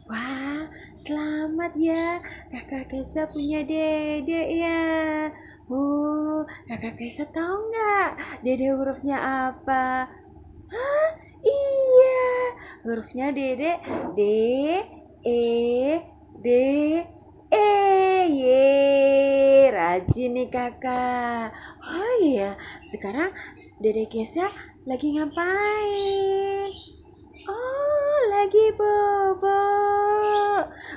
Wah, selamat ya. Kakak Kesa punya dedek ya. Kakak Kesa tahu nggak dedek hurufnya apa? Hah, iya. Hurufnya dedek D, E, D, E. Ye, rajin nih kakak. Oh iya, sekarang dedek Kesa lagi ngapain? Oh, lagi bobo.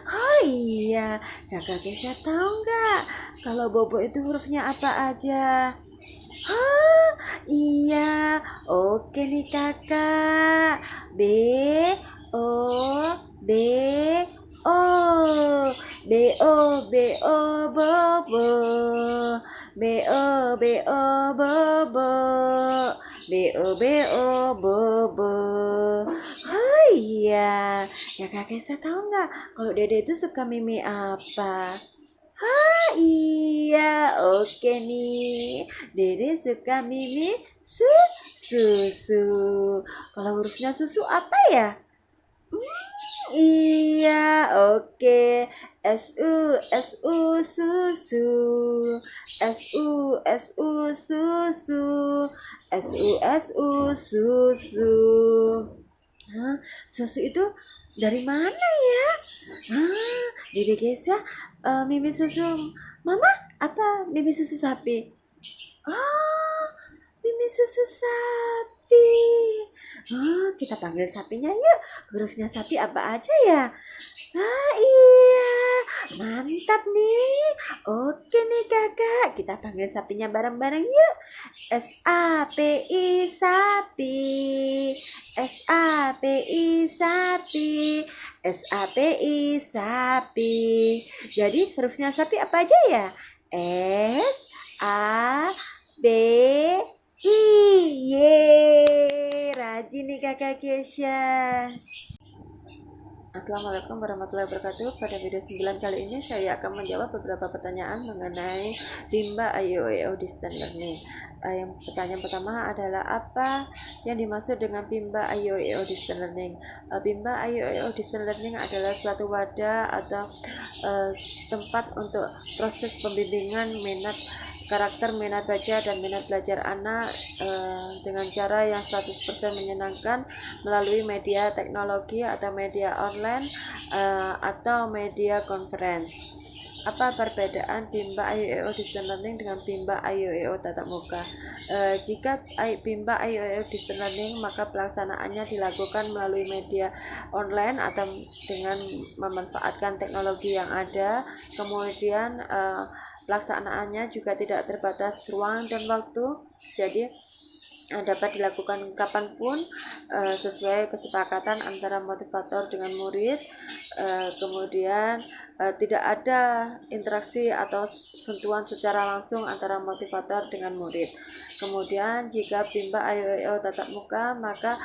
Oh iya, kakak Kesha tahu nggak kalau bobo itu hurufnya apa aja? Oh iya, oke nih kakak. B, O, B, O, B, O, B, O, bobo. B, O, B, O, bobo. B, O, B, O, bobo. Oh iya, ya kakak Kesa tahu nggak kalau dede itu suka mimi apa? Iya, oke nih. Dede suka mimi susu. Kalau hurufnya susu apa ya? Iya, oke. SU susu. SU susu. SU susu. Hah, susu itu dari mana ya? Dede Gesa, mimi susu mama apa mimi susu sapi? Oh, mimi susu sapi. Oh, kita panggil sapinya yuk. Hurufnya sapi apa aja ya? Iya, mantap nih. Oke nih kakak, kita panggil sapinya bareng-bareng yuk. SAPI sapi. SAPI sapi. SAPI sapi. Jadi hurufnya sapi apa aja ya? S A B I. Ye, rajin nih kakak Kesha. Assalamualaikum warahmatullahi wabarakatuh. Pada video 9 kali ini saya akan menjawab beberapa pertanyaan mengenai Bimba IOEO Distance Learning. Yang pertanyaan pertama adalah apa yang dimaksud dengan Bimba IOEO Distance Learning? Bimba IOEO Distance Learning adalah suatu wadah atau tempat untuk proses pembimbingan minat karakter minat baca dan minat belajar anak dengan cara yang 100% menyenangkan melalui media teknologi atau media online atau media conference. Apa perbedaan Bimba IOEO Distance Learning dengan Bimba IOEO tatap muka? Jika Bimba IOEO Distance Learning, maka pelaksanaannya dilakukan melalui media online atau dengan memanfaatkan teknologi yang ada. Kemudian pelaksanaannya juga tidak terbatas ruang dan waktu, jadi dapat dilakukan kapanpun sesuai kesepakatan antara motivator dengan murid. Kemudian tidak ada interaksi atau sentuhan secara langsung antara motivator dengan murid. Kemudian jika Bimba IOEO tatap muka, maka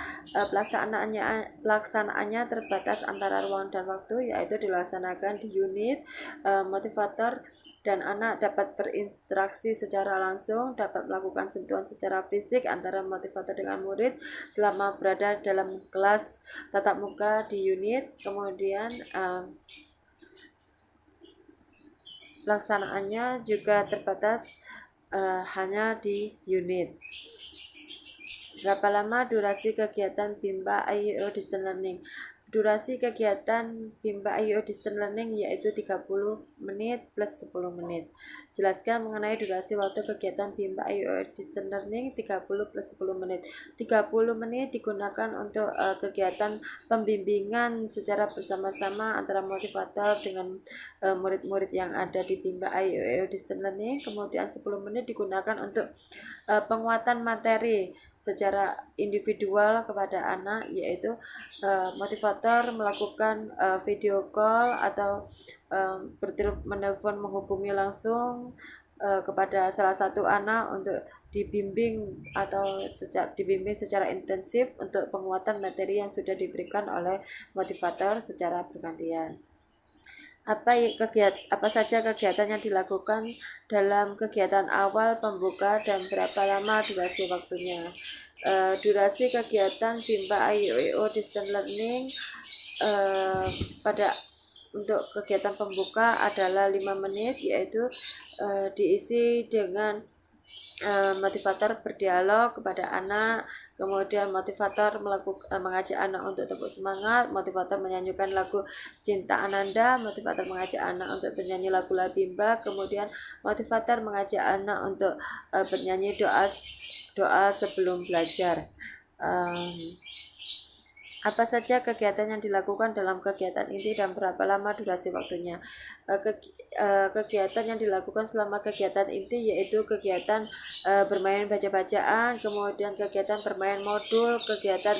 pelaksanaannya terbatas antara ruang dan waktu, yaitu dilaksanakan di unit. Motivator dan anak dapat berinteraksi secara langsung, dapat melakukan sentuhan secara fisik antara motivator dengan murid selama berada dalam kelas tatap muka di unit. Kemudian pelaksanaannya juga terbatas hanya di unit. Berapa lama durasi kegiatan Bimba IOEO Distance Learning? Durasi kegiatan Bimba IOEO Distance Learning yaitu 30 menit plus 10 menit. Jelaskan mengenai durasi waktu kegiatan Bimba IOEO Distance Learning 30 plus 10 menit. 30 menit digunakan untuk kegiatan pembimbingan secara bersama-sama antara motivator dengan murid-murid yang ada di Bimba IOEO Distance Learning. Kemudian 10 menit digunakan untuk penguatan materi secara individual kepada anak, yaitu motivator melakukan video call atau menelpon menghubungi langsung kepada salah satu anak untuk dibimbing atau dibimbing secara intensif untuk penguatan materi yang sudah diberikan oleh motivator secara bergantian. Apa saja kegiatan yang dilakukan dalam kegiatan awal, pembuka, dan berapa lama durasi waktunya? Durasi kegiatan Bimba IOEO Distance Learning eh, pada untuk kegiatan pembuka adalah 5 menit, yaitu diisi dengan motivator berdialog kepada anak, kemudian motivator mengajak anak untuk tepuk semangat, motivator menyanyikan lagu Cinta Ananda, motivator mengajak anak untuk bernyanyi lagu Labimba, kemudian motivator mengajak anak untuk bernyanyi doa sebelum belajar. Apa saja kegiatan yang dilakukan dalam kegiatan inti dan berapa lama durasi waktunya? Kegiatan yang dilakukan selama kegiatan inti yaitu kegiatan bermain baca-bacaan, kemudian kegiatan bermain modul, kegiatan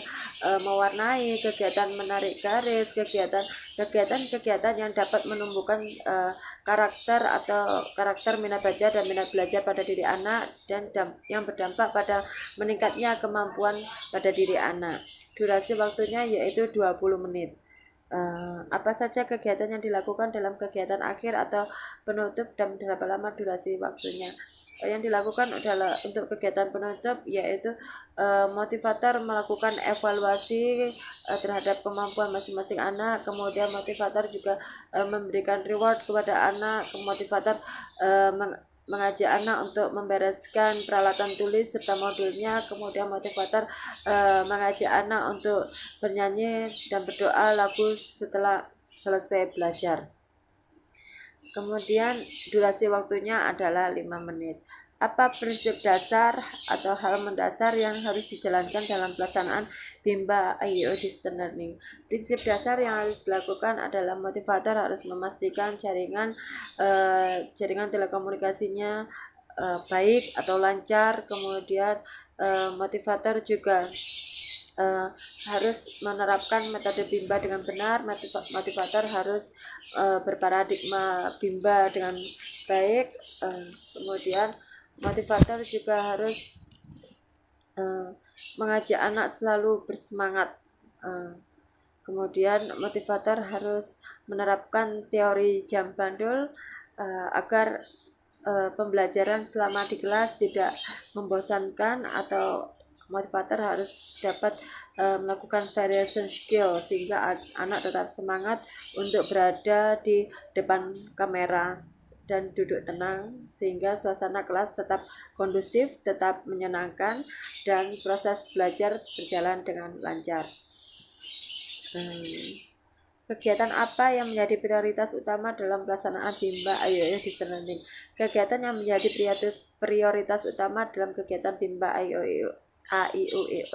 mewarnai, kegiatan menarik garis, kegiatan yang dapat menumbuhkan karakter minat baca dan minat belajar pada diri anak dan yang berdampak pada meningkatnya kemampuan pada diri anak. Durasi waktunya yaitu 20 menit. Apa saja kegiatan yang dilakukan dalam kegiatan akhir atau penutup dan berapa lama durasi waktunya? Yang dilakukan adalah untuk kegiatan penutup yaitu motivator melakukan evaluasi terhadap kemampuan masing-masing anak, kemudian motivator juga memberikan reward kepada anak, motivator mengajak anak untuk membereskan peralatan tulis serta modulnya, kemudian motivator mengajak anak untuk bernyanyi dan berdoa lagu setelah selesai belajar. Kemudian durasi waktunya adalah 5 menit. Apa prinsip dasar atau hal mendasar yang harus dijalankan dalam pelaksanaan Bimba IEO Distance Learning? Prinsip dasar yang harus dilakukan adalah motivator harus memastikan jaringan telekomunikasinya baik atau lancar, kemudian motivator juga harus menerapkan metode Bimba dengan benar, motivator harus berparadigma Bimba dengan baik, kemudian motivator juga harus mengajak anak selalu bersemangat, kemudian motivator harus menerapkan teori jam bandul agar pembelajaran selama di kelas tidak membosankan, atau motivator harus dapat melakukan variation skill sehingga anak tetap semangat untuk berada di depan kamera dan duduk tenang sehingga suasana kelas tetap kondusif, tetap menyenangkan, dan proses belajar berjalan dengan lancar. Kegiatan apa yang menjadi prioritas utama dalam pelaksanaan Bimba IEO Distance Learning? Kegiatan yang menjadi prioritas utama dalam kegiatan Bimba IEO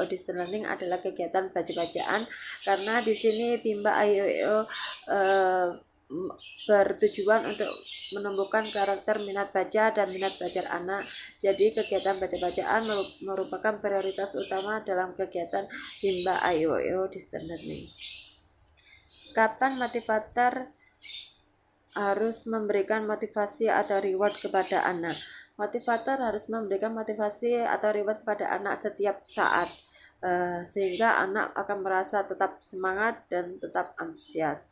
Distance Learning adalah kegiatan baca-bacaan, karena di sini Bimba IEO bertujuan untuk menumbuhkan karakter minat baca dan minat belajar anak. Jadi kegiatan baca-bacaan merupakan prioritas utama dalam kegiatan Bimba IEO Distance Learning. Kapan motivator harus memberikan motivasi atau reward kepada anak? Motivator harus memberikan motivasi atau reward kepada anak setiap saat, sehingga anak akan merasa tetap semangat dan tetap antusias.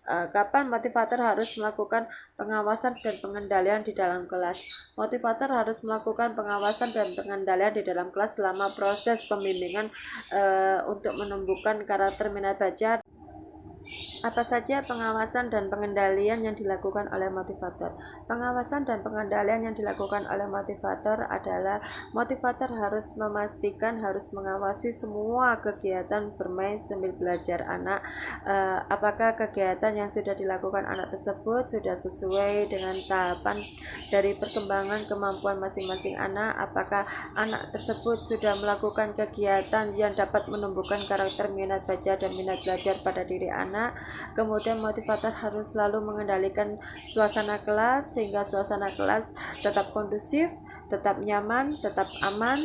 Kapan motivator harus melakukan pengawasan dan pengendalian di dalam kelas? Motivator harus melakukan pengawasan dan pengendalian di dalam kelas selama proses pembimbingan untuk menumbuhkan karakter minat baca. Apa saja pengawasan dan pengendalian yang dilakukan oleh motivator? Pengawasan dan pengendalian yang dilakukan oleh motivator adalah motivator harus memastikan, harus mengawasi semua kegiatan bermain sambil belajar anak. Apakah kegiatan yang sudah dilakukan anak tersebut sudah sesuai dengan tahapan dari perkembangan kemampuan masing-masing anak? Apakah anak tersebut sudah melakukan kegiatan yang dapat menumbuhkan karakter minat baca dan minat belajar pada diri anak? Kemudian motivator harus selalu mengendalikan suasana kelas sehingga suasana kelas tetap kondusif, tetap nyaman, tetap aman,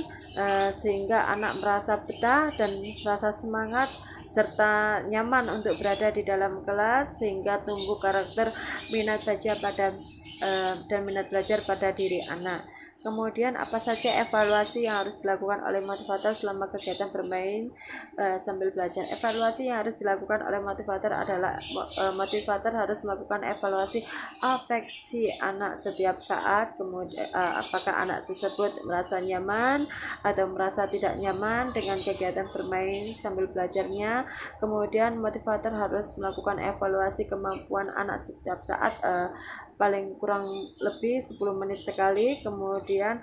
sehingga anak merasa betah dan merasa semangat serta nyaman untuk berada di dalam kelas, sehingga tumbuh karakter minat baca dan minat belajar pada diri anak. Kemudian apa saja evaluasi yang harus dilakukan oleh motivator selama kegiatan bermain sambil belajar? Evaluasi yang harus dilakukan oleh motivator adalah motivator harus melakukan evaluasi afeksi anak setiap saat. Kemudian apakah anak tersebut merasa nyaman atau merasa tidak nyaman dengan kegiatan bermain sambil belajarnya. Kemudian motivator harus melakukan evaluasi kemampuan anak setiap saat, paling kurang lebih 10 menit sekali. Kemudian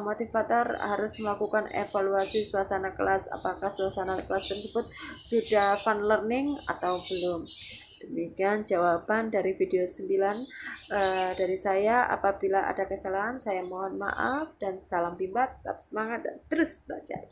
motivator harus melakukan evaluasi suasana kelas, apakah suasana kelas tersebut sudah fun learning atau belum. Demikian jawaban dari video 9 dari saya. Apabila ada kesalahan saya mohon maaf, dan salam Bimba, tetap semangat dan terus belajar.